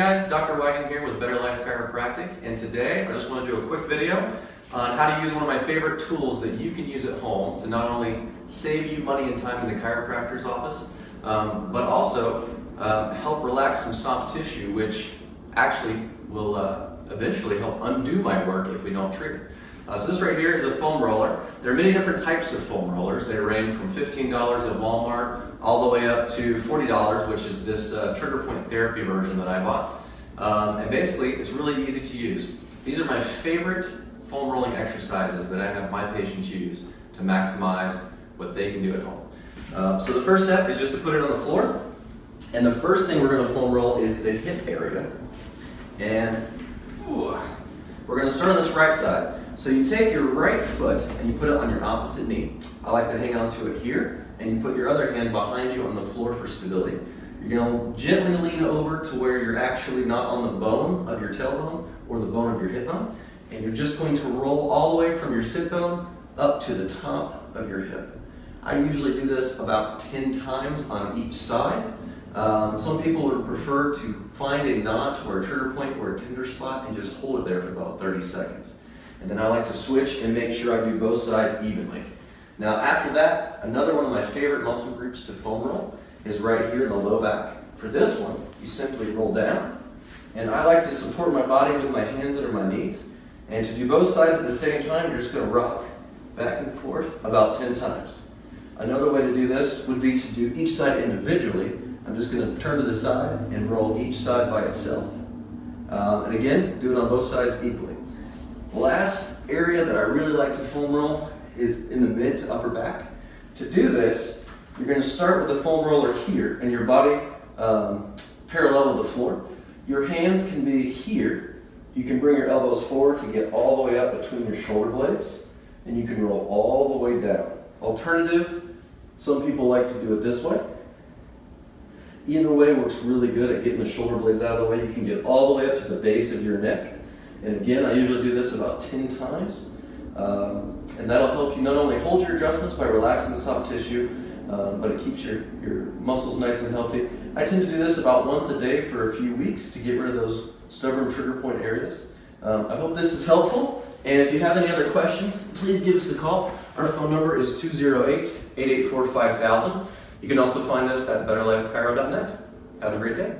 Hey guys, Dr. Wagnon here with Better Life Chiropractic, and today I just want to do a quick video on how to use one of my favorite tools that you can use at home to not only save you money and time in the chiropractor's office, but also help relax some soft tissue, which actually will eventually help undo my work if we don't treat it. So this right here is a foam roller. There are many different types of foam rollers. They range from $15 at Walmart all the way up to $40, which is this trigger point therapy version that I bought. And basically, it's really easy to use. These are my favorite foam rolling exercises that I have my patients use to maximize what they can do at home. So the first step is just to put it on the floor. And the first thing we're going to foam roll is the hip area. And we're going to start on this right side. So you take your right foot and you put it on your opposite knee. I like to hang on to it here, and you put your other hand behind you on the floor for stability. You're going to gently lean over to where you're actually not on the bone of your tailbone or the bone of your hip bone, and you're just going to roll all the way from your sit bone up to the top of your hip. I usually do this about 10 times on each side. Some people would prefer to find a knot or a trigger point or a tender spot and just hold it there for about 30 seconds. And then I like to switch and make sure I do both sides evenly. Now after that, another one of my favorite muscle groups to foam roll is right here in the low back. For this one, you simply roll down, and I like to support my body with my hands under my knees. And to do both sides at the same time, you're just going to rock back and forth about 10 times. Another way to do this would be to do each side individually. I'm just going to turn to the side and roll each side by itself. And again, do it on both sides equally. The last area that I really like to foam roll is in the mid to upper back. To do this, you're going to start with the foam roller here and your body parallel with the floor. Your hands can be here. You can bring your elbows forward to get all the way up between your shoulder blades, and you can roll all the way down. Alternative, some people like to do it this way. Either way works really good at getting the shoulder blades out of the way. You can get all the way up to the base of your neck. And again, I usually do this about 10 times. And that'll help you not only hold your adjustments by relaxing the soft tissue, but it keeps your muscles nice and healthy. I tend to do this about once a day for a few weeks to get rid of those stubborn trigger point areas. I hope this is helpful. And if you have any other questions, please give us a call. Our phone number is 208-884-5000. You can also find us at betterlifechiro.net. Have a great day.